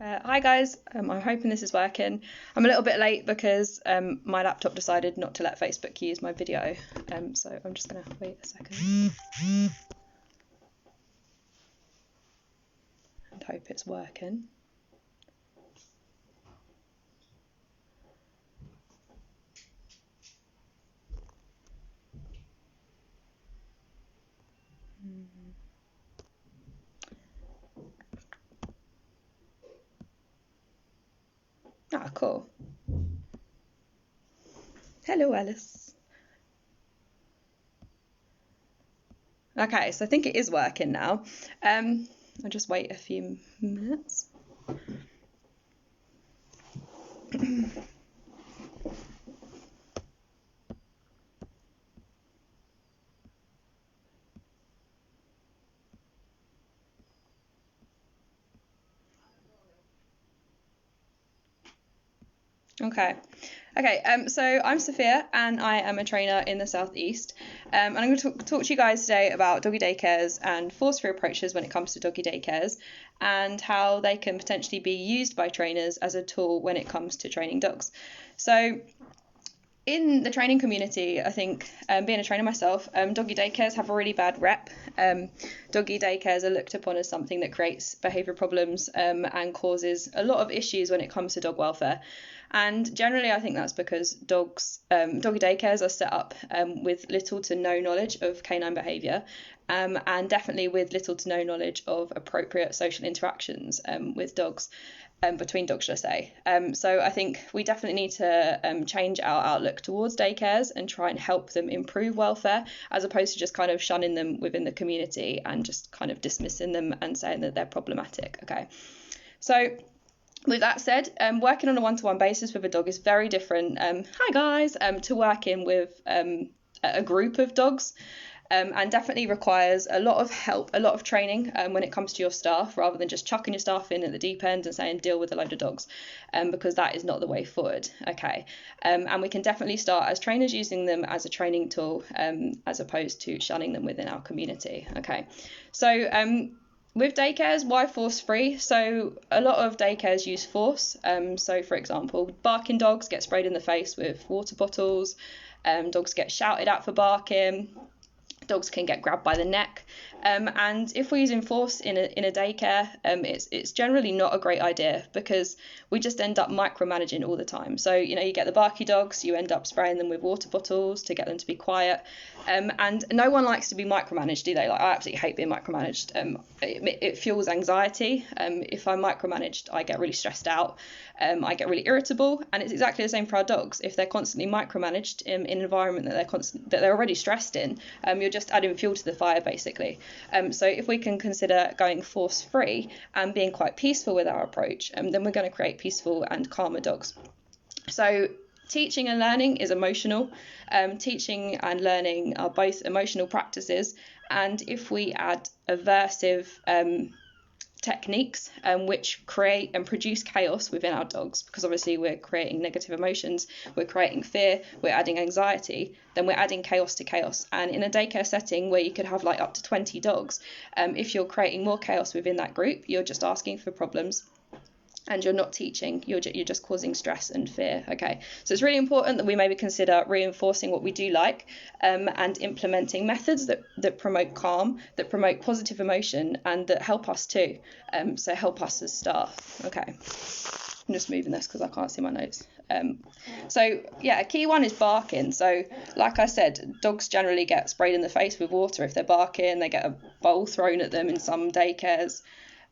Hi guys, I'm hoping this is working. I'm a little bit late because my laptop decided not to let Facebook use my video, so I'm just going to wait a second and hope it's working. Ah, cool. Hello, Alice. Okay, so I think it is working now. I'll just wait a few minutes. Okay. So I'm Sophia and I am a trainer in the Southeast. And I'm going to talk to you guys today about doggy daycares and force-free approaches when it comes to doggy daycares and how they can potentially be used by trainers as a tool when it comes to training dogs. So in the training community, I think being a trainer myself, doggy daycares have a really bad rep. Doggy daycares are looked upon as something that creates behaviour problems and causes a lot of issues when it comes to dog welfare. And generally, I think that's because doggy daycares are set up with little to no knowledge of canine behaviour, and definitely with little to no knowledge of appropriate social interactions with dogs. Between dogs, should I say. So I think we definitely need to change our outlook towards daycares and try and help them improve welfare, as opposed to just kind of shunning them within the community and just kind of dismissing them and saying that they're problematic. Okay, so with that said, working on a one-to-one basis with a dog is very different, hi guys, to working with a group of dogs. And definitely requires a lot of help, a lot of training when it comes to your staff, rather than just chucking your staff in at the deep end and saying deal with a load of dogs, because that is not the way forward. Okay, and we can definitely start as trainers using them as a training tool, as opposed to shunning them within our community. Okay, so with daycares, why force free? So a lot of daycares use force. So for example, barking dogs get sprayed in the face with water bottles. Dogs get shouted at for barking. Dogs can get grabbed by the neck, and if we're using force in a daycare, it's generally not a great idea, because we just end up micromanaging all the time. So you get the barky dogs, you end up spraying them with water bottles to get them to be quiet, and no one likes to be micromanaged, do they? Like, I absolutely hate being micromanaged. It fuels anxiety. If I'm micromanaged, I get really stressed out. I get really irritable, and it's exactly the same for our dogs. If they're constantly micromanaged in an environment that they're already stressed in, you're just adding fuel to the fire, basically. So if we can consider going force-free and being quite peaceful with our approach, then we're going to create peaceful and calmer dogs. So teaching and learning is emotional. Teaching and learning are both emotional practices, and if we add aversive techniques which create and produce chaos within our dogs, because obviously we're creating negative emotions, we're creating fear, we're adding anxiety, then we're adding chaos to chaos. And in a daycare setting where you could have like up to 20 dogs, if you're creating more chaos within that group, you're just asking for problems and you're not teaching, you're just causing stress and fear. Okay, so it's really important that we maybe consider reinforcing what we do like, and implementing methods that promote calm, that promote positive emotion, and that help us too, so help us as staff. Okay, I'm just moving this because I can't see my notes. So yeah, a key one is barking. So like I said, dogs generally get sprayed in the face with water if they're barking. They get a bowl thrown at them in some daycares.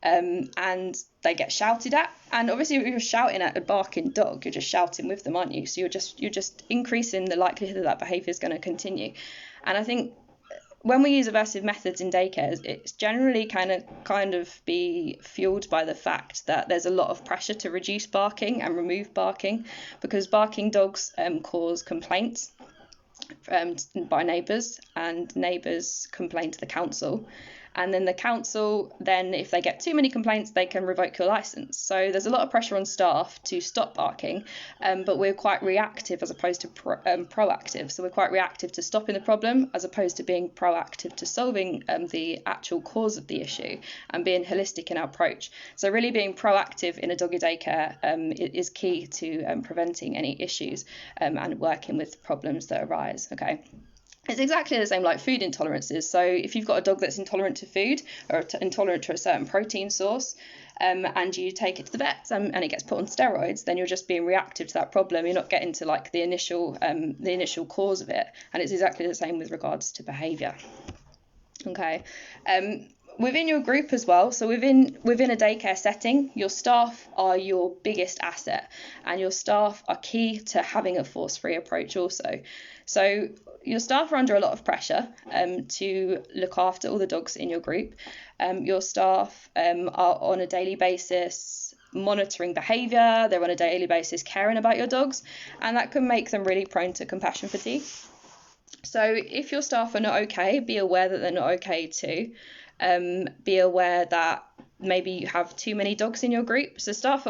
And they get shouted at, and obviously if you're shouting at a barking dog, you're just shouting with them, aren't you? So you're just increasing the likelihood that behaviour is going to continue. And I think when we use aversive methods in daycares, it's generally kind of be fueled by the fact that there's a lot of pressure to reduce barking and remove barking, because barking dogs cause complaints by neighbours, and neighbours complain to the council, and then the council, then if they get too many complaints, they can revoke your license. So there's a lot of pressure on staff to stop barking, but we're quite reactive as opposed to proactive. So we're quite reactive to stopping the problem as opposed to being proactive to solving the actual cause of the issue and being holistic in our approach. So really being proactive in a doggy daycare is key to preventing any issues and working with problems that arise. Okay. It's exactly the same like food intolerances. So if you've got a dog that's intolerant to food or intolerant to a certain protein source, and you take it to the vets and it gets put on steroids, then you're just being reactive to that problem. You're not getting to like the initial cause of it. And it's exactly the same with regards to behaviour. Okay. Within your group as well, so within a daycare setting, your staff are your biggest asset, and your staff are key to having a force-free approach also. So your staff are under a lot of pressure to look after all the dogs in your group. Your staff are on a daily basis monitoring behaviour, they're on a daily basis caring about your dogs, and that can make them really prone to compassion fatigue. So if your staff are not okay, be aware that they're not okay too. Be aware that maybe you have too many dogs in your group. So staff,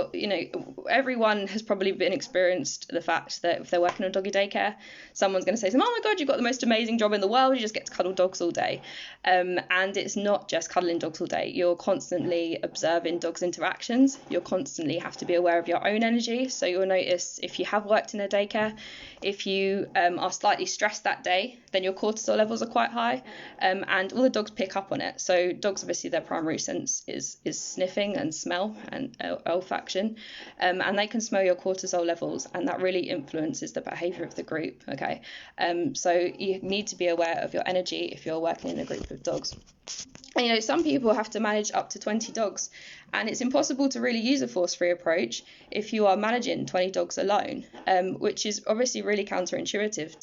everyone has probably experienced the fact that if they're working on doggy daycare, someone's going to say to them, oh my God, you've got the most amazing job in the world. You just get to cuddle dogs all day. And it's not just cuddling dogs all day. You're constantly observing dogs' interactions. You'll constantly have to be aware of your own energy. So you'll notice if you have worked in a daycare, if you are slightly stressed that day, then your cortisol levels are quite high, and all the dogs pick up on it. So dogs, obviously, their primary sense is sniffing and smell and olfaction, and they can smell your cortisol levels, and that really influences the behaviour of the group. Okay, so you need to be aware of your energy if you're working in a group of dogs. And, some people have to manage up to 20 dogs, and it's impossible to really use a force-free approach if you are managing 20 dogs alone, which is obviously really counterintuitive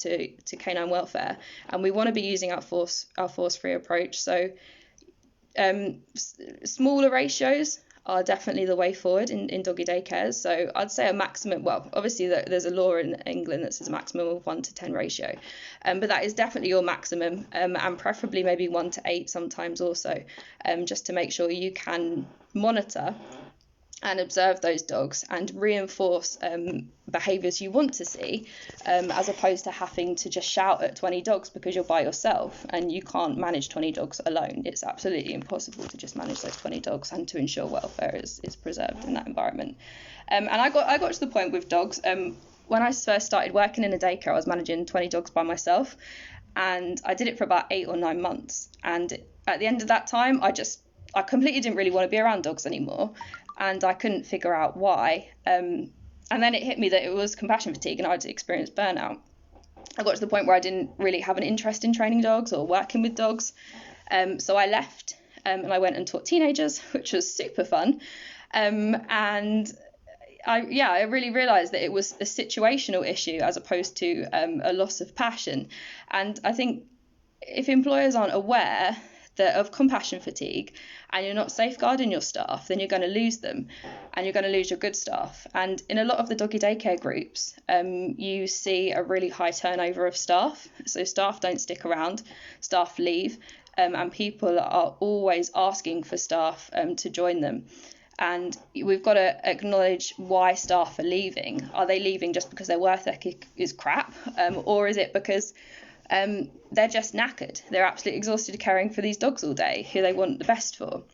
to canine welfare. And we want to be using our force-free approach. So smaller ratios are definitely the way forward in doggy daycares. So I'd say a maximum, well, obviously there's a law in England that says a maximum of 1:10 ratio, but that is definitely your maximum, and preferably maybe 1:8 sometimes also, just to make sure you can monitor and observe those dogs and reinforce behaviours you want to see, as opposed to having to just shout at 20 dogs because you're by yourself and you can't manage 20 dogs alone. It's absolutely impossible to just manage those 20 dogs and to ensure welfare is preserved in that environment. And I got to the point with dogs, when I first started working in a daycare, I was managing 20 dogs by myself, and I did it for about 8 or 9 months. And at the end of that time, I completely didn't really want to be around dogs anymore, and I couldn't figure out why. And then it hit me that it was compassion fatigue, and I'd experienced burnout. I got to the point where I didn't really have an interest in training dogs or working with dogs. So I left, and I went and taught teenagers, which was super fun. And I really realised that it was a situational issue as opposed to a loss of passion. And I think if employers aren't aware of compassion fatigue and you're not safeguarding your staff, then you're going to lose them and you're going to lose your good staff. And in a lot of the doggy daycare groups, you see a really high turnover of staff. So staff don't stick around, staff leave, and people are always asking for staff to join them. And we've got to acknowledge why staff are leaving. Are they leaving just because their work ethic is crap, or is it because they're just knackered? They're absolutely exhausted caring for these dogs all day, who they want the best for.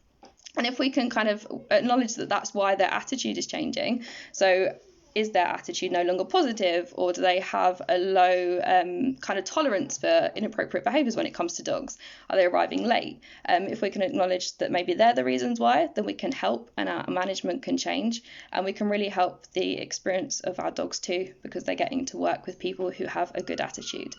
And if we can kind of acknowledge that that's why their attitude is changing. So is their attitude no longer positive, or do they have a low kind of tolerance for inappropriate behaviours when it comes to dogs? Are they arriving late? If we can acknowledge that maybe they're the reasons why, then we can help and our management can change, and we can really help the experience of our dogs too, because they're getting to work with people who have a good attitude.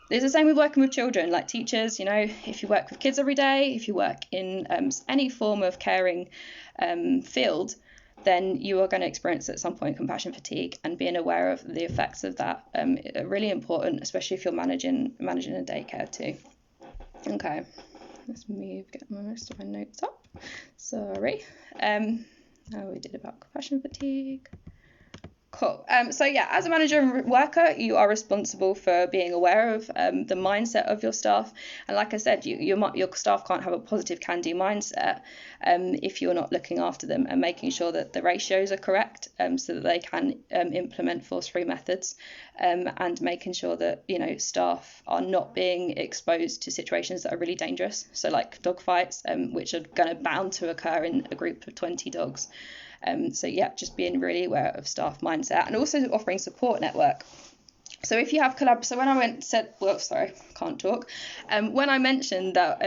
It's the same with working with children, like teachers. If you work with kids every day, if you work in any form of caring field, then you are going to experience at some point compassion fatigue, and being aware of the effects of that are really important, especially if you're managing a daycare too. Okay, let's get most of my notes up. Sorry. How we did about compassion fatigue. Cool. So yeah, as a manager and worker, you are responsible for being aware of the mindset of your staff. And like I said, your staff can't have a positive can-do mindset if you're not looking after them and making sure that the ratios are correct, so that they can implement force-free methods, and making sure that staff are not being exposed to situations that are really dangerous. So like dog fights, which are going to bound to occur in a group of 20 dogs. So yeah, just being really aware of staff mindset and also offering support network. So if you have so when I can't talk. When I mentioned that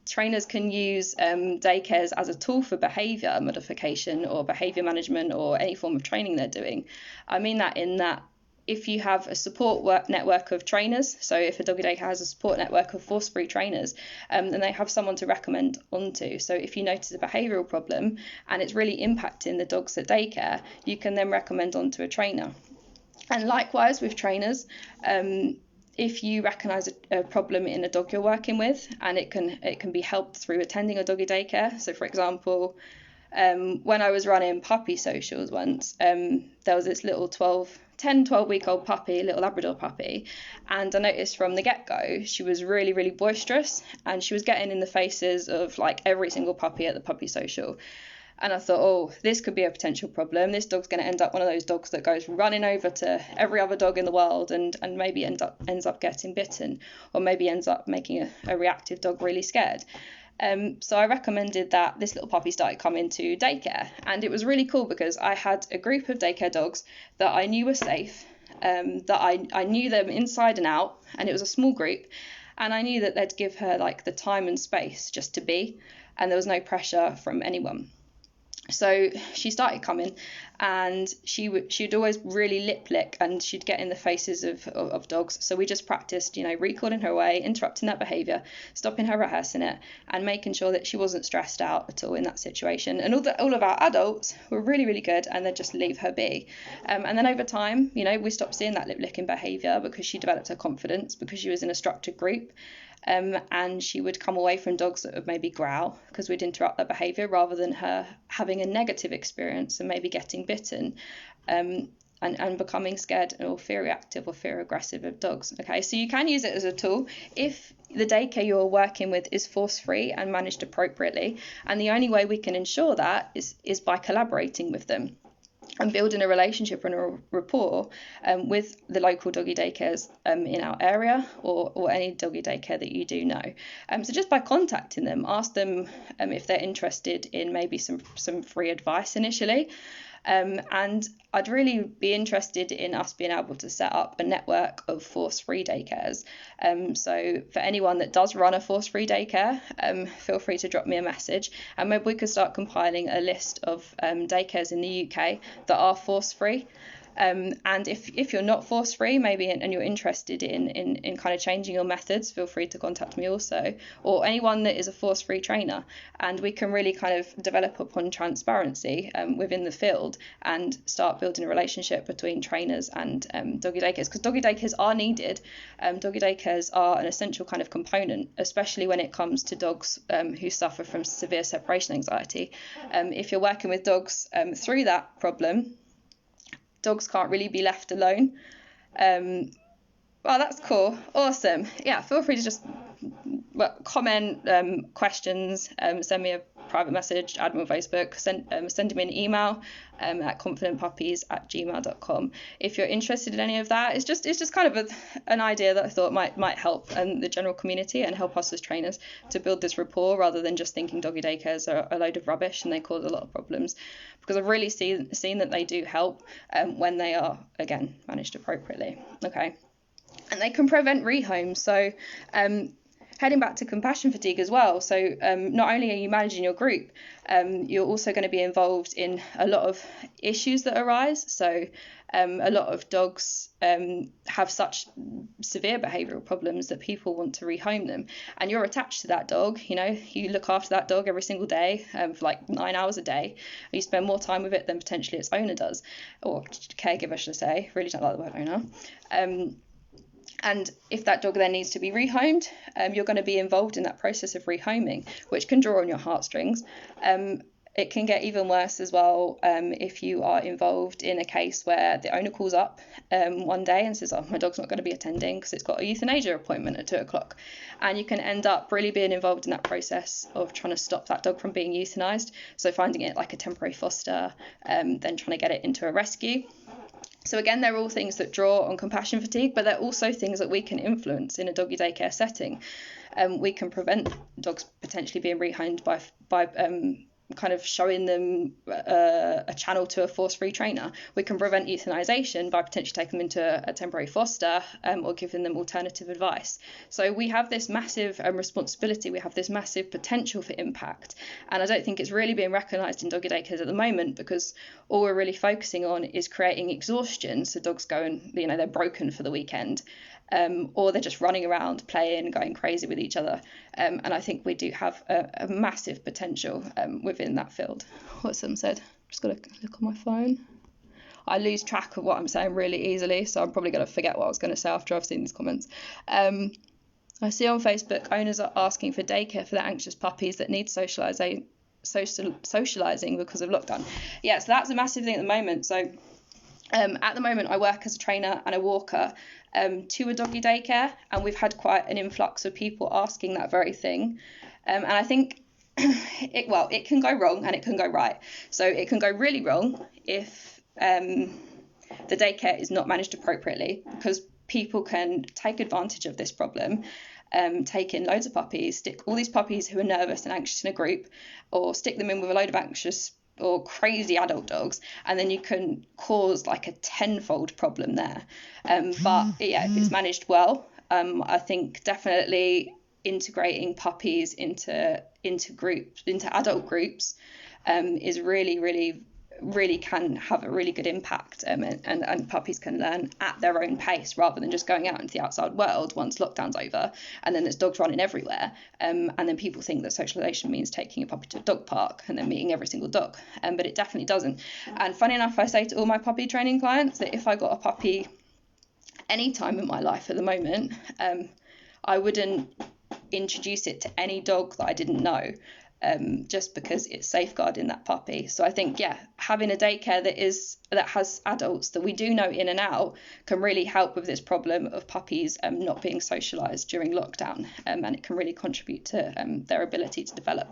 trainers can use daycares as a tool for behaviour modification or behaviour management or any form of training they're doing, I mean that in that if you have a support network of trainers, so if a doggy daycare has a support network of force-free trainers, then they have someone to recommend onto. So if you notice a behavioural problem and it's really impacting the dogs at daycare, you can then recommend onto a trainer. And likewise with trainers, if you recognise a problem in a dog you're working with, and it can be helped through attending a doggy daycare. So for example, when I was running puppy socials once, there was this little 12-week-old puppy, little Labrador puppy, and I noticed from the get-go she was really, really boisterous, and she was getting in the faces of like every single puppy at the puppy social. And I thought, oh, this could be a potential problem. This dog's going to end up one of those dogs that goes running over to every other dog in the world and maybe ends up getting bitten, or maybe ends up making a reactive dog really scared. So I recommended that this little puppy started coming to daycare, and it was really cool because I had a group of daycare dogs that I knew were safe, that I knew them inside and out, and it was a small group, and I knew that they'd give her like the time and space just to be, and there was no pressure from anyone. So she started coming, and she'd always really lip lick, and she'd get in the faces of dogs. So we just practiced, recalling her away, interrupting that behaviour, stopping her rehearsing it, and making sure that she wasn't stressed out at all in that situation. And all of our adults were really, really good, and they'd just leave her be. And then over time, we stopped seeing that lip licking behaviour because she developed her confidence, because she was in a structured group. And she would come away from dogs that would maybe growl because we'd interrupt their behaviour rather than her having a negative experience and maybe getting bitten, and becoming scared or fear reactive or fear aggressive of dogs. Okay, so you can use it as a tool if the daycare you're working with is force-free and managed appropriately, and the only way we can ensure that is by collaborating with them and building a relationship and a rapport with the local doggy daycares in our area, or any doggy daycare that you do know. So just by contacting them, ask them if they're interested in maybe some free advice initially. And I'd really be interested in us being able to set up a network of force-free daycares. So for anyone that does run a force-free daycare, feel free to drop me a message, and maybe we could start compiling a list of daycares in the UK that are force-free. And if you're not force-free, maybe, and you're interested in kind of changing your methods, feel free to contact me also, or anyone that is a force-free trainer, and we can really kind of develop upon transparency within the field and start building a relationship between trainers and doggy daycares, because doggy daycares are needed. Doggy daycares are an essential kind of component, especially when it comes to dogs who suffer from severe separation anxiety. If you're working with dogs through that problem, dogs can't really be left alone. Well, that's cool. Awesome. Yeah, feel free to just comment, questions, send me a private message, add me on Facebook, send me an email at confidentpuppies@gmail.com. If you're interested in any of that, it's just kind of an idea that I thought might help the general community and help us as trainers to build this rapport, rather than just thinking doggy daycares are a load of rubbish and they cause a lot of problems, because I've really seen that they do help when they are, again, managed appropriately. Okay. And they can prevent rehomes. So heading back to compassion fatigue as well. So not only are you managing your group, you're also going to be involved in a lot of issues that arise. So a lot of dogs have such severe behavioural problems that people want to rehome them, and you're attached to that dog. You look after that dog every single day for like 9 hours a day. You spend more time with it than potentially its owner does, or caregiver, should I say. Really don't like the word owner. And if that dog then needs to be rehomed, you're going to be involved in that process of rehoming, which can draw on your heartstrings. It can get even worse as well if you are involved in a case where the owner calls up one day and says, oh, my dog's not going to be attending because it's got a euthanasia appointment at 2:00. And you can end up really being involved in that process of trying to stop that dog from being euthanized. So finding it like a temporary foster, then trying to get it into a rescue. So again, they're all things that draw on compassion fatigue, but they're also things that we can influence in a doggy daycare setting. We can prevent dogs potentially being rehomed by kind of showing them a channel to a force-free trainer. We can prevent euthanization by potentially taking them into a temporary foster or giving them alternative advice. So we have this massive responsibility, we have this massive potential for impact, and I don't think it's really being recognised in doggy daycares at the moment, because all we're really focusing on is creating exhaustion, so dogs go and, you know, they're broken for the weekend. Or they're just running around playing, going crazy with each other. And I think we do have a massive potential within that field. What some said. Just got to look on my phone. I lose track of what I'm saying really easily, so I'm probably going to forget what I was going to say after I've seen these comments. I see on Facebook owners are asking for daycare for their anxious puppies that need socialising because of lockdown. Yeah, so that's a massive thing at the moment. So at the moment, I work as a trainer and a walker to a doggy daycare, and we've had quite an influx of people asking that very thing. And I think it can go wrong and it can go right. So it can go really wrong if the daycare is not managed appropriately, because people can take advantage of this problem, take in loads of puppies, stick all these puppies who are nervous and anxious in a group, or stick them in with a load of anxious or crazy adult dogs, and then you can cause like a tenfold problem there. But yeah, if it's managed well, I think definitely integrating puppies into groups, into adult groups, is really can have a really good impact, and puppies can learn at their own pace rather than just going out into the outside world once lockdown's over, and then there's dogs running everywhere, and then people think that socialization means taking a puppy to a dog park and then meeting every single dog, but it definitely doesn't. And funny enough, I say to all my puppy training clients that if I got a puppy any time in my life at the moment, I wouldn't introduce it to any dog that I didn't know, just because it's safeguarding that puppy. So I think, yeah, having a daycare that has adults that we do know in and out can really help with this problem of puppies not being socialised during lockdown, and it can really contribute to their ability to develop.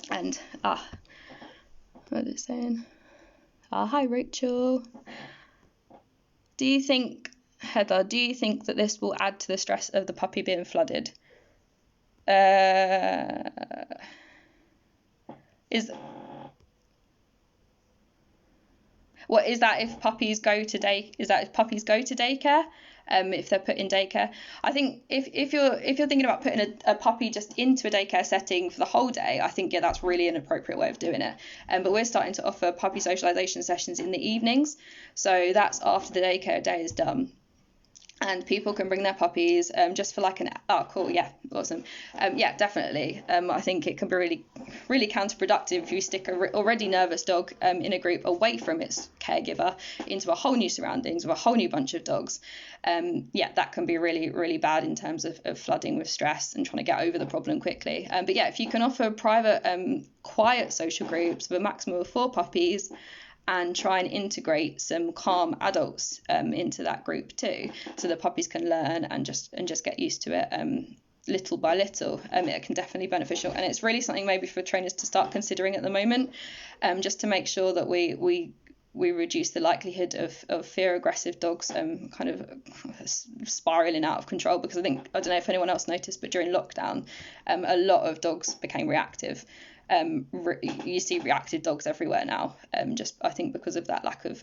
And what is it saying? Hi Rachel. Heather, do you think that this will add to the stress of the puppy being flooded? Is that if puppies go to daycare, if they're put in daycare? I think if you're thinking about putting a puppy just into a daycare setting for the whole day, I think, yeah, that's really an appropriate way of doing it. But we're starting to offer puppy socialization sessions in the evenings, so that's after the daycare day is done. And people can bring their puppies just for like cool, yeah, awesome. Yeah, definitely. I think it can be really, really counterproductive if you stick a already nervous dog in a group away from its caregiver into a whole new surroundings with a whole new bunch of dogs. Yeah, that can be really, really bad in terms of flooding with stress and trying to get over the problem quickly. But yeah, if you can offer private, quiet social groups with a maximum of 4 puppies, and try and integrate some calm adults into that group too, so the puppies can learn and just get used to it little by little, it can definitely be beneficial. And it's really something maybe for trainers to start considering at the moment, just to make sure that we reduce the likelihood of fear aggressive dogs kind of spiraling out of control. Because I don't know if anyone else noticed, but during lockdown, a lot of dogs became reactive. You see reactive dogs everywhere now, just I think because of that lack of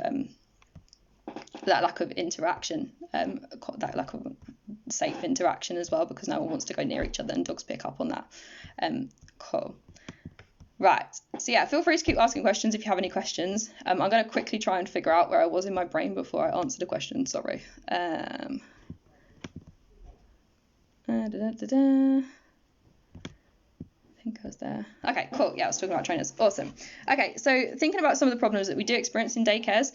interaction, that lack of safe interaction as well, because no one wants to go near each other, and dogs pick up on that. Cool. Right, so yeah, feel free to keep asking questions if you have any questions. I'm going to quickly try and figure out where I was in my brain before I answered a question, sorry. I think I was there. Okay, cool. Yeah, I was talking about trainers. Awesome. Okay, so thinking about some of the problems that we do experience in daycares,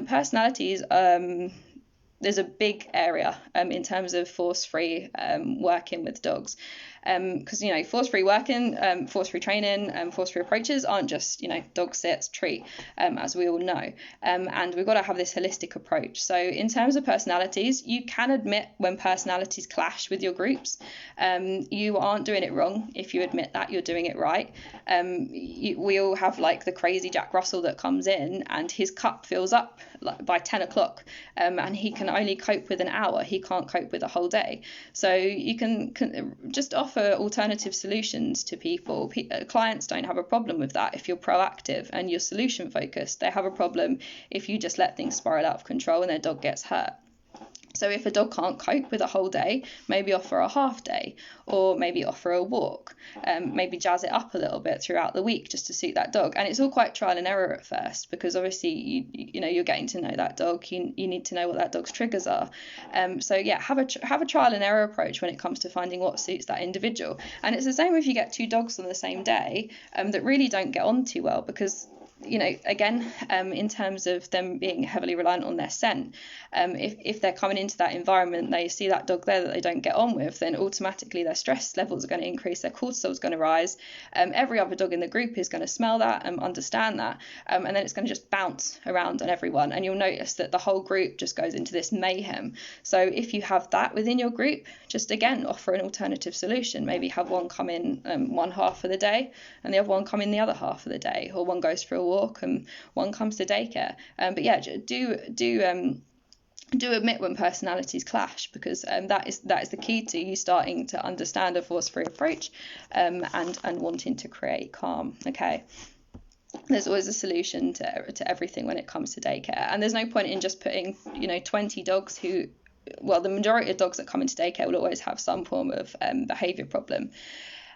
personalities, there's a big area in terms of force-free working with dogs. because force-free working, force-free training, force-free approaches aren't just dog sits, treat, as we all know, and we've got to have this holistic approach. So in terms of personalities, you can admit when personalities clash with your groups. You aren't doing it wrong if you admit that. You're doing it right. We all have like the crazy Jack Russell that comes in and his cup fills up by 10 o'clock, and he can only cope with an hour. He can't cope with a whole day. So you can just offer alternative solutions to people. Clients don't have a problem with that if you're proactive and you're solution focused. They have a problem if you just let things spiral out of control and their dog gets hurt. So if a dog can't cope with a whole day, maybe offer a half day, or maybe offer a walk, maybe jazz it up a little bit throughout the week just to suit that dog. And it's all quite trial and error at first, because obviously you're getting to know that dog. You need to know what that dog's triggers are. So yeah, have a trial and error approach when it comes to finding what suits that individual. And it's the same if you get two dogs on the same day that really don't get on too well, because again, in terms of them being heavily reliant on their scent, if they're coming into that environment, they see that dog there that they don't get on with, then automatically their stress levels are going to increase, their cortisol is going to rise. Every other dog in the group is going to smell that and understand that, and then it's going to just bounce around on everyone, and you'll notice that the whole group just goes into this mayhem. So if you have that within your group, just again offer an alternative solution. Maybe have one come in one half of the day and the other one come in the other half of the day, or one goes for a walk and one comes to daycare. But yeah, do admit when personalities clash, because that is the key to you starting to understand a force-free approach, and wanting to create calm. Okay. There's always a solution to everything when it comes to daycare, and there's no point in just putting 20 dogs who, well, the majority of dogs that come into daycare will always have some form of behaviour problem.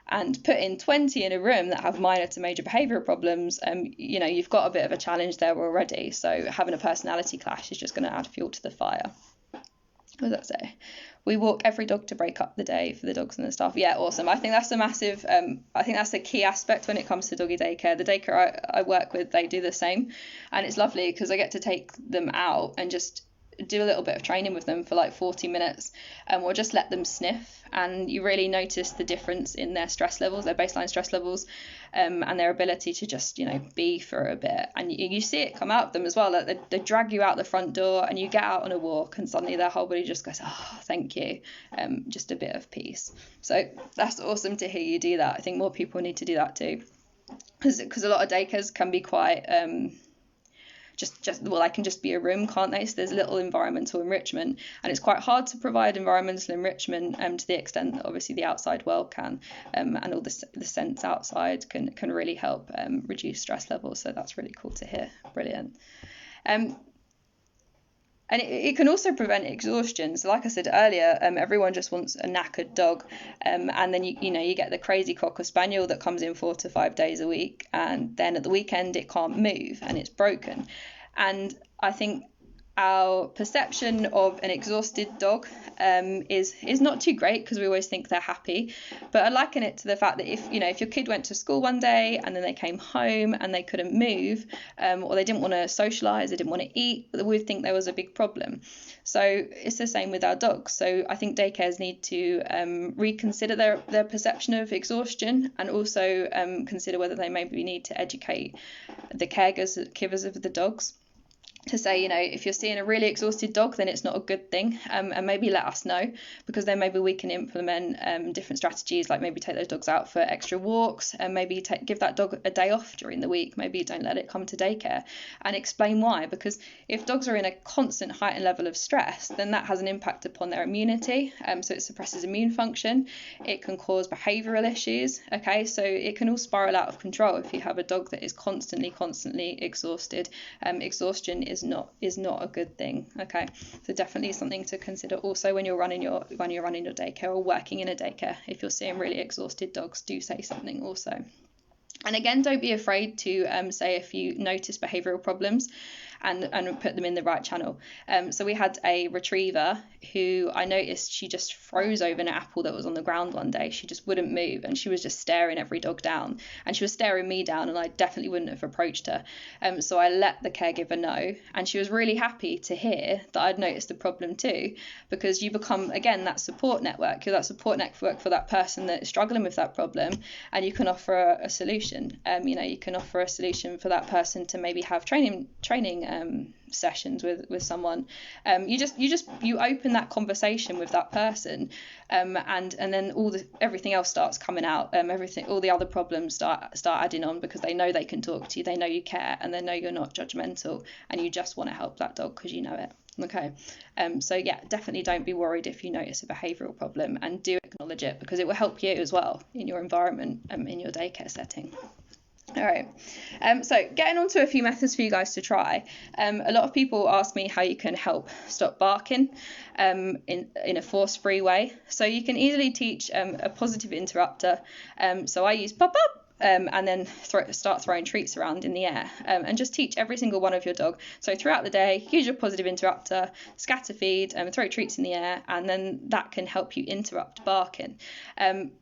And putting 20 in a room that have minor to major behavioural problems, you've got a bit of a challenge there already. So having a personality clash is just going to add fuel to the fire. What does that say? We walk every dog to break up the day for the dogs and the staff. Yeah, awesome. I think that's a massive, I think that's a key aspect when it comes to doggy daycare. The daycare I work with, they do the same. And it's lovely because I get to take them out and just do a little bit of training with them for like 40 minutes, or just let them sniff, and you really notice the difference in their stress levels, their baseline stress levels, and their ability to just be for a bit. And you see it come out of them as well. Like they drag you out the front door and you get out on a walk and suddenly their whole body just goes, oh, thank you, just a bit of peace. So that's awesome to hear you do that. I think more people need to do that too, because a lot of daycares can be quite they can just be a room, can't they? So there's little environmental enrichment, and it's quite hard to provide environmental enrichment to the extent that obviously the outside world can, and all the scents outside can really help reduce stress levels. So that's really cool to hear. Brilliant. And it can also prevent exhaustion. So like I said earlier, everyone just wants a knackered dog, and then you get the crazy Cocker Spaniel that comes in 4 to 5 days a week, and then at the weekend it can't move and it's broken. And I think our perception of an exhausted dog is not too great, because we always think they're happy. But I liken it to the fact that if your kid went to school one day and then they came home and they couldn't move, or they didn't want to socialise, they didn't want to eat, we'd think there was a big problem. So it's the same with our dogs. So I think daycares need to reconsider their perception of exhaustion, and also consider whether they maybe need to educate the caregivers of the dogs, to say, if you're seeing a really exhausted dog, then it's not a good thing, and maybe let us know, because then maybe we can implement different strategies, like maybe take those dogs out for extra walks, and maybe give that dog a day off during the week. Maybe don't let it come to daycare, and explain why. Because if dogs are in a constant heightened level of stress, then that has an impact upon their immunity, so it suppresses immune function. It can cause behavioural issues. Okay, so it can all spiral out of control if you have a dog that is constantly exhausted. Exhaustion is not a good thing. Okay, so definitely something to consider also when you're running your daycare or working in a daycare. If you're seeing really exhausted dogs, do say something also. And again, don't be afraid to say if you notice behavioural problems. and put them in the right channel. So we had a retriever who I noticed she just froze over an apple that was on the ground one day. She just wouldn't move, and she was just staring every dog down, and she was staring me down, and I definitely wouldn't have approached her. So I let the caregiver know, and she was really happy to hear that I'd noticed the problem too, because you become, again, that support network. You're that support network for that person that is struggling with that problem, and you can offer a solution. You can offer a solution for that person to maybe have training sessions with someone. You open that conversation with that person, and then everything else starts coming out. All the other problems start adding on, because they know they can talk to you, they know you care, and they know you're not judgmental, and you just want to help that dog because you know it. Okay, so yeah, definitely don't be worried if you notice a behavioural problem, and do acknowledge it, because it will help you as well in your environment, in your daycare setting. All right, so getting on to a few methods for you guys to try. A lot of people ask me how you can help stop barking in a force-free way. So you can easily teach a positive interrupter. So I use pop up. And then start throwing treats around in the air, and just teach every single one of your dog. So throughout the day, use your positive interrupter, scatter feed, throw treats in the air, and then that can help you interrupt barking.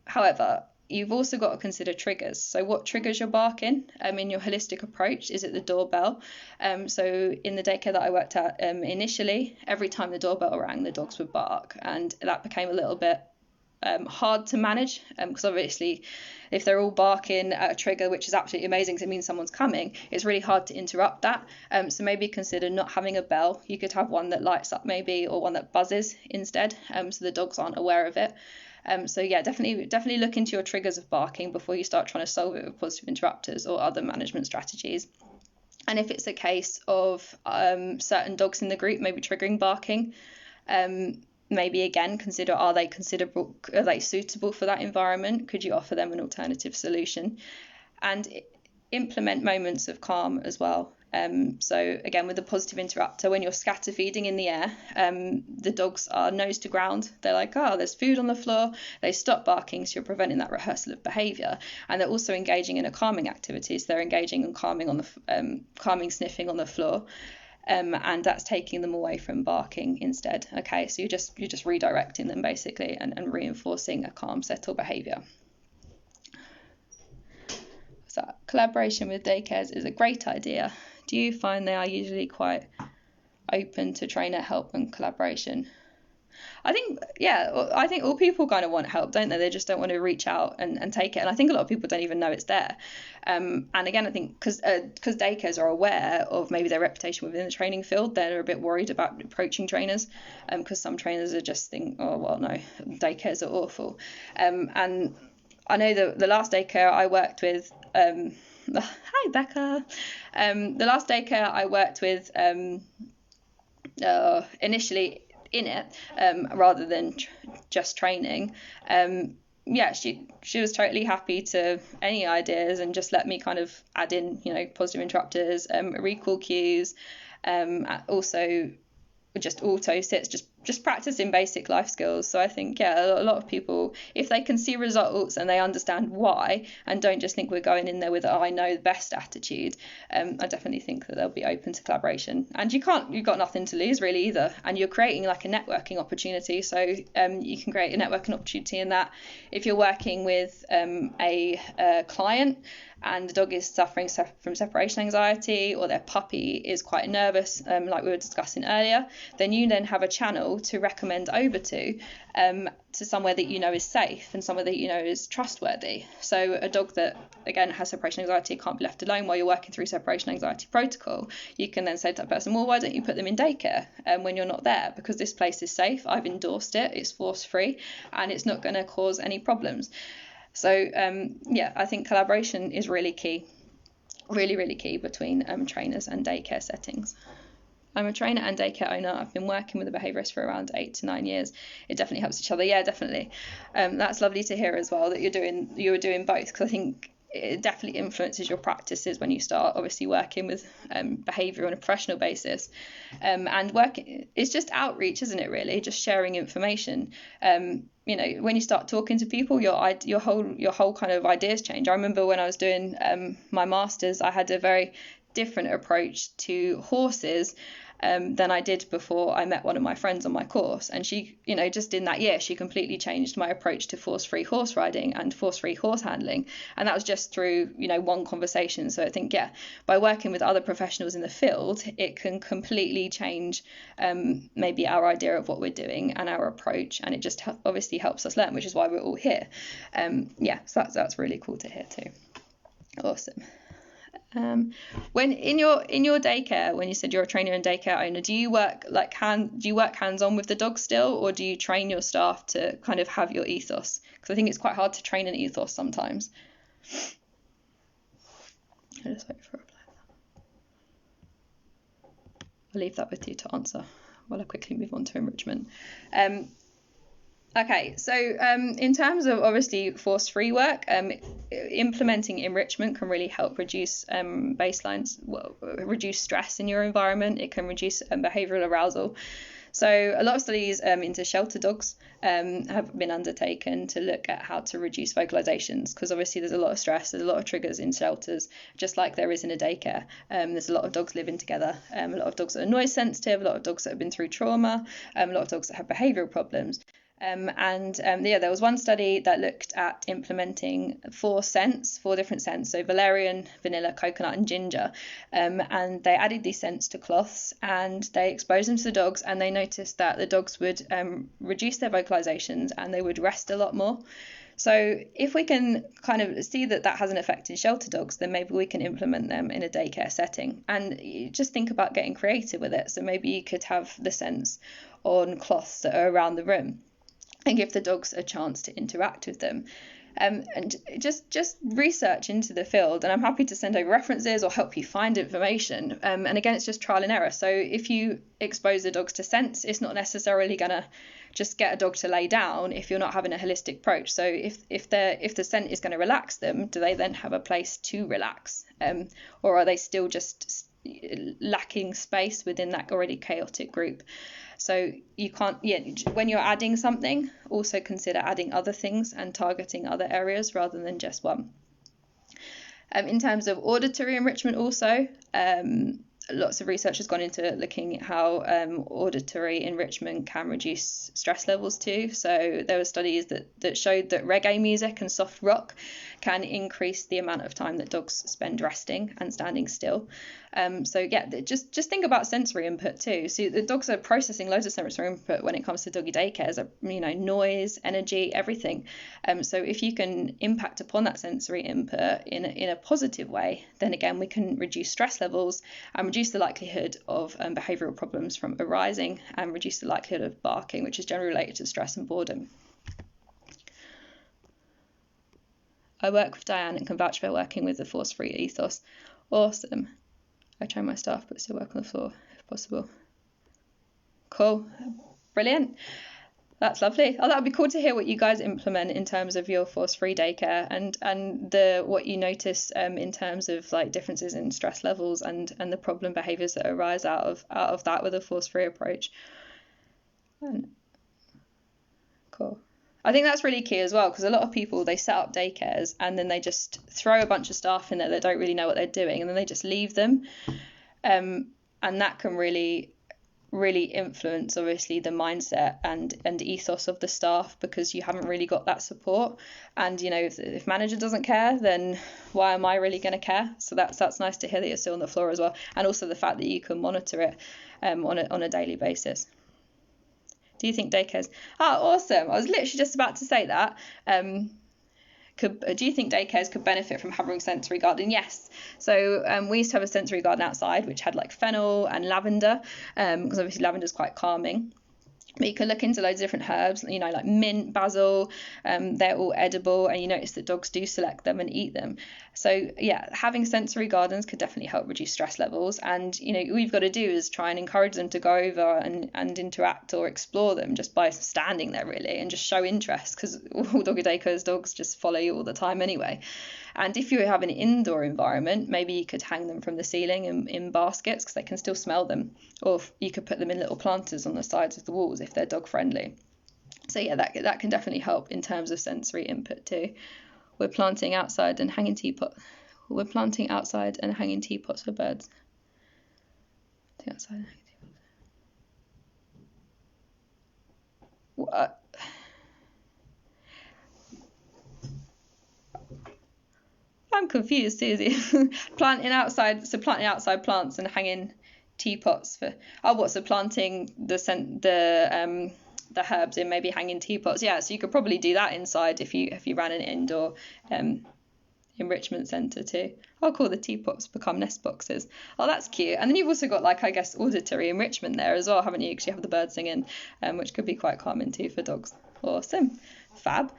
However, you've also got to consider triggers. So what triggers your barking in your holistic approach? Is it the doorbell? So in the daycare that I worked at initially, every time the doorbell rang, the dogs would bark, and that became a little bit hard to manage, because obviously if they're all barking at a trigger, which is absolutely amazing because it means someone's coming, it's really hard to interrupt that. So maybe consider not having a bell. You could have one that lights up maybe, or one that buzzes instead, so the dogs aren't aware of it. So yeah, definitely look into your triggers of barking before you start trying to solve it with positive interrupters or other management strategies. And if it's a case of certain dogs in the group maybe triggering barking, maybe again consider, are they suitable for that environment? Could you offer them an alternative solution? And implement moments of calm as well. So again, with the positive interrupter, when you're scatter feeding in the air, the dogs are nose to ground. They're like, oh, there's food on the floor. They stop barking, so you're preventing that rehearsal of behaviour. And they're also engaging in a calming activity. So they're engaging in calming sniffing on the floor. And that's taking them away from barking instead. Okay, so you're just redirecting them basically, and reinforcing a calm, settled behaviour. So collaboration with daycares is a great idea. Do you find they are usually quite open to trainer help and collaboration? I think all people kind of want help, don't they? They just don't want to reach out and take it. And I think a lot of people don't even know it's there. And again, I think because daycares are aware of maybe their reputation within the training field, they're a bit worried about approaching trainers, because some trainers are just think, oh, well, no, daycares are awful. And I know the last daycare I worked with, hi, Becca. The last daycare I worked with initially in it, rather than just training, she was totally happy to any ideas, and just let me kind of add in, positive interrupters, recall cues, also just auto sits, just practicing basic life skills. So I think, a lot of people, if they can see results and they understand why, and don't just think we're going in there with I know the best attitude, I definitely think that they'll be open to collaboration. And you've got nothing to lose really either, and you're creating like a networking opportunity. So you can create a networking opportunity in that if you're working with a client and the dog is suffering from separation anxiety, or their puppy is quite nervous, like we were discussing earlier, then you then have a channel to recommend over to somewhere that you know is safe, and somewhere that you know is trustworthy. So a dog that, again, has separation anxiety, can't be left alone while you're working through separation anxiety protocol, you can then say to that person, well, why don't you put them in daycare when you're not there? Because this place is safe, I've endorsed it, it's force-free, and it's not going to cause any problems. So I think collaboration is really key, really, really key between trainers and daycare settings. I'm a trainer and daycare owner. I've been working with a behaviourist for around 8 to 9 years. It definitely helps each other. Yeah, definitely. That's lovely to hear as well, that you're doing both, because I think it definitely influences your practices when you start obviously working with behaviour on a professional basis. And working, it's just outreach, isn't it, really? Just sharing information. When you start talking to people, your whole kind of ideas change. I remember when I was doing my master's, I had a very different approach to horses than I did before I met one of my friends on my course. And she, just in that year, she completely changed my approach to force-free horse riding and force-free horse handling. And that was just through, one conversation. So I think, by working with other professionals in the field, it can completely change maybe our idea of what we're doing and our approach. And it just obviously helps us learn, which is why we're all here. So that's really cool to hear too. Awesome. When in your daycare, when you said you're a trainer and daycare owner, do you work hands-on with the dog still, or do you train your staff to kind of have your ethos? Because I think it's quite hard to train an ethos sometimes. I'll just wait for a reply. I'll leave that with you to answer while I quickly move on to enrichment. Okay, so in terms of obviously force-free work, implementing enrichment can really help reduce reduce stress in your environment. It can reduce behavioural arousal. So a lot of studies into shelter dogs have been undertaken to look at how to reduce vocalizations, because obviously there's a lot of stress, there's a lot of triggers in shelters, just like there is in a daycare. There's a lot of dogs living together, a lot of dogs that are noise sensitive, a lot of dogs that have been through trauma, a lot of dogs that have behavioural problems. There was one study that looked at implementing 4 different scents, so valerian, vanilla, coconut and ginger, and they added these scents to cloths and they exposed them to the dogs, and they noticed that the dogs would reduce their vocalizations and they would rest a lot more. So if we can kind of see that has an effect in shelter dogs, then maybe we can implement them in a daycare setting. And you just think about getting creative with it. So maybe you could have the scents on cloths that are around the room and give the dogs a chance to interact with them. And just research into the field, and I'm happy to send over references or help you find information. And again, it's just trial and error. So if you expose the dogs to scents, it's not necessarily going to just get a dog to lay down if you're not having a holistic approach. So if the scent is going to relax them, do they then have a place to relax? Or are they still just lacking space within that already chaotic group? So you can't, when you're adding something, also consider adding other things and targeting other areas rather than just one. In terms of auditory enrichment also, lots of research has gone into looking at how auditory enrichment can reduce stress levels too. So there were studies that showed that reggae music and soft rock can increase the amount of time that dogs spend resting and standing still. Just think about sensory input too. So the dogs are processing loads of sensory input when it comes to doggy daycares, noise, energy, everything. So if you can impact upon that sensory input in a positive way, then again we can reduce stress levels and reduce the likelihood of behavioural problems from arising, and reduce the likelihood of barking, which is generally related to stress and boredom. I work with Diane and can vouch for working with the force-free ethos. Awesome. I train my staff but still work on the floor if possible. Cool. Brilliant. That's lovely. Oh, that would be cool to hear what you guys implement in terms of your force-free daycare and what you notice in terms of like differences in stress levels and the problem behaviours that arise out of that with a force-free approach. Cool. I think that's really key as well, because a lot of people, they set up daycares and then they just throw a bunch of staff in there that don't really know what they're doing, and then they just leave them. And that can really influence obviously the mindset and ethos of the staff, because you haven't really got that support. And if manager doesn't care, then why am I really going to care? So that's nice to hear that you're still on the floor as well, and also the fact that you can monitor it on a daily basis. Do you think daycares? Awesome. I was literally just about to say that. Do you think daycares could benefit from having a sensory garden? Yes. So we used to have a sensory garden outside which had like fennel and lavender, because obviously lavender is quite calming. But you can look into loads of different herbs, like mint, basil. They're all edible, and you notice that dogs do select them and eat them. So having sensory gardens could definitely help reduce stress levels. And all you've got to do is try and encourage them to go over and interact or explore them just by standing there really, and just show interest, because all doggy daycares dogs just follow you all the time anyway. And if you have an indoor environment, maybe you could hang them from the ceiling in baskets, because they can still smell them. Or you could put them in little planters on the sides of the walls if they're dog friendly. So that can definitely help in terms of sensory input too. We're planting outside and hanging teapot. We're planting outside and hanging teapots for birds. Outside and hanging teapots. What? I'm confused, Susie. Planting outside plants and hanging teapots for. Oh, what's so planting the herbs in, maybe hanging teapots? Yeah, so you could probably do that inside if you ran an indoor enrichment centre too. Oh, cool, the teapots become nest boxes. Oh, that's cute. And then you've also got, like, I guess, auditory enrichment there as well, haven't you? Because you have the birds singing, which could be quite calming too for dogs. Awesome. Fab.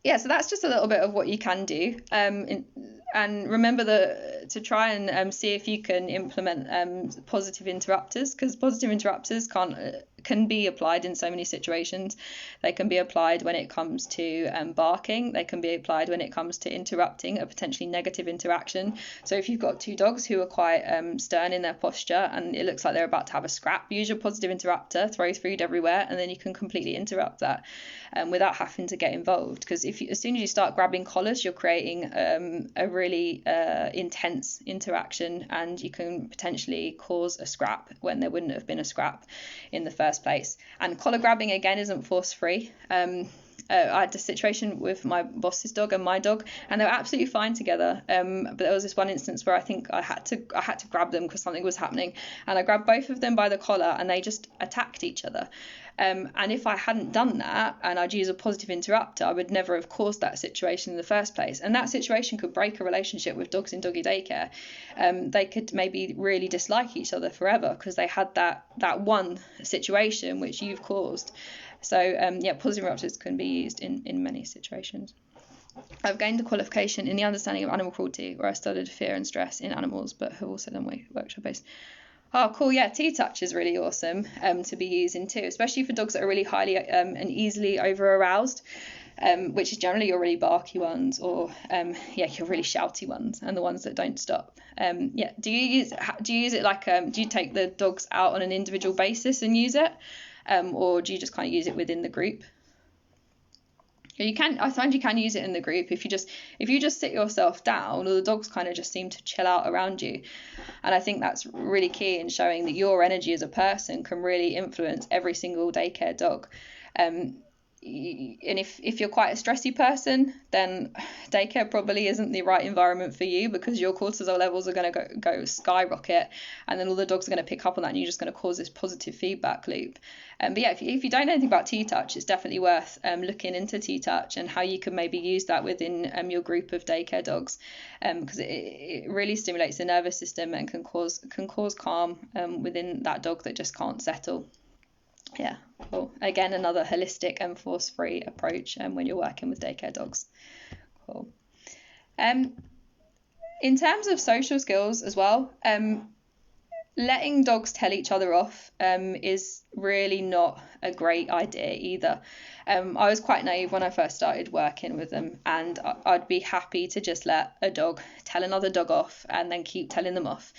Yeah, so that's just a little bit of what you can do. And remember to try and see if you can implement positive interrupters, because positive interrupters can be applied in so many situations. They can be applied when it comes to barking. They can be applied when it comes to interrupting a potentially negative interaction. So if you've got two dogs who are quite stern in their posture and it looks like they're about to have a scrap, use your positive interrupter, throw food everywhere, and then you can completely interrupt that without having to get involved. Because as soon as you start grabbing collars, you're creating a really intense interaction, and you can potentially cause a scrap when there wouldn't have been a scrap in the first place. And collar grabbing, again, isn't force free. I had a situation with my boss's dog and my dog, and they were absolutely fine together. But there was this one instance where I think I had to grab them because something was happening, and I grabbed both of them by the collar, and they just attacked each other. And if I hadn't done that and I'd use a positive interrupter, I would never have caused that situation in the first place. And that situation could break a relationship with dogs in doggy daycare. They could maybe really dislike each other forever because they had that one situation which you've caused. So yeah, positive interrupters can be used in many situations. I've gained a qualification in the understanding of animal cruelty, where I studied fear and stress in animals, but have also done workshop-based. Oh, cool. Yeah, T-touch is really awesome to be using too, especially for dogs that are really highly and easily over-aroused, which is generally your really barky ones, or your really shouty ones, and the ones that don't stop. Yeah, do you use it like do you take the dogs out on an individual basis and use it, or do you just kind of use it within the group? I find you can use it in the group if you just sit yourself down, or the dogs kind of just seem to chill out around you. And I think that's really key in showing that your energy as a person can really influence every single daycare dog. And if you're quite a stressy person, then daycare probably isn't the right environment for you, because your cortisol levels are going to go skyrocket, and then all the dogs are going to pick up on that, and you're just going to cause this positive feedback loop. But yeah, if you don't know anything about T-touch, it's definitely worth looking into T-touch and how you can maybe use that within your group of daycare dogs, because it really stimulates the nervous system and can cause calm within that dog that just can't settle. Yeah, cool. Again, another holistic and force-free approach when you're working with daycare dogs. Cool. In terms of social skills as well, letting dogs tell each other off is really not a great idea either. I was quite naive when I first started working with them, and I'd be happy to just let a dog tell another dog off and then keep telling them off.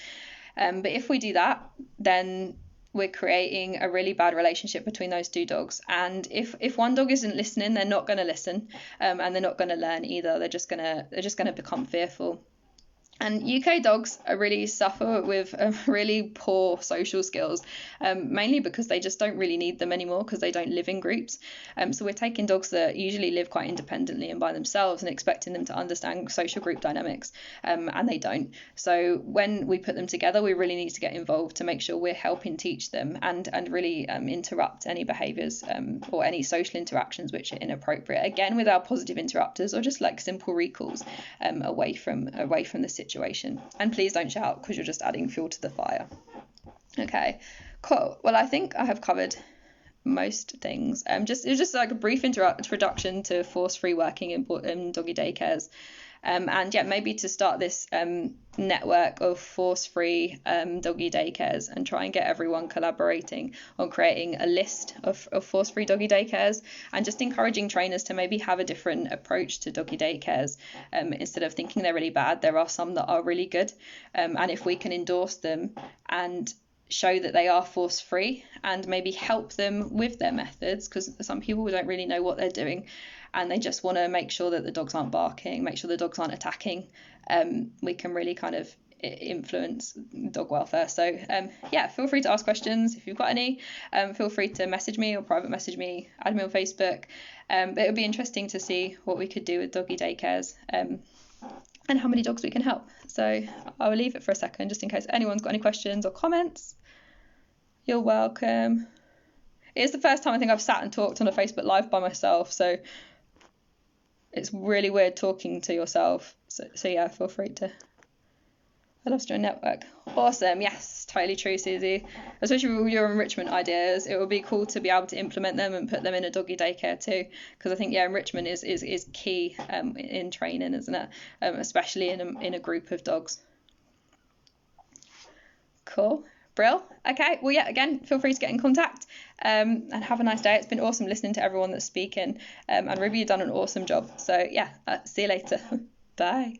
But if we do that, then we're creating a really bad relationship between those two dogs. And if one dog isn't listening, they're not going to listen, and they're not going to learn either. They're just going to become fearful. And UK dogs really suffer with really poor social skills, mainly because they just don't really need them anymore, because they don't live in groups. So we're taking dogs that usually live quite independently and by themselves and expecting them to understand social group dynamics, and they don't. So when we put them together, we really need to get involved to make sure we're helping teach them and really interrupt any behaviours or any social interactions which are inappropriate. Again, with our positive interrupters, or just like simple recalls away from the situation. And please don't shout, because you're just adding fuel to the fire. Okay, cool. Well, I think I have covered most things. It was just like a brief introduction to force-free working in doggy daycares. And yeah, maybe to start this network of force-free doggy daycares, and try and get everyone collaborating on creating a list of force-free doggy daycares, and just encouraging trainers to maybe have a different approach to doggy daycares. Instead of thinking they're really bad, there are some that are really good, and if we can endorse them and show that they are force free and maybe help them with their methods, because some people don't really know what they're doing and they just want to make sure that the dogs aren't barking, make sure the dogs aren't attacking. We can really kind of influence dog welfare. So feel free to ask questions if you've got any. Feel free to message me or private message me, add me on Facebook. But it would be interesting to see what we could do with doggy daycares and how many dogs we can help. So I will leave it for a second just in case anyone's got any questions or comments. You're welcome. It is the first time I think I've sat and talked on a Facebook Live by myself, so it's really weird talking to yourself. So yeah, feel free to. I love to join network. Awesome. Yes, totally true, Susie. Especially with your enrichment ideas, it would be cool to be able to implement them and put them in a doggy daycare too, because I think enrichment is key in training, isn't it? Especially in a group of dogs. Cool. Brill. Okay. Well, yeah. Again, feel free to get in contact and have a nice day. It's been awesome listening to everyone that's speaking, and Ruby, you've done an awesome job. So yeah, see you later. Bye.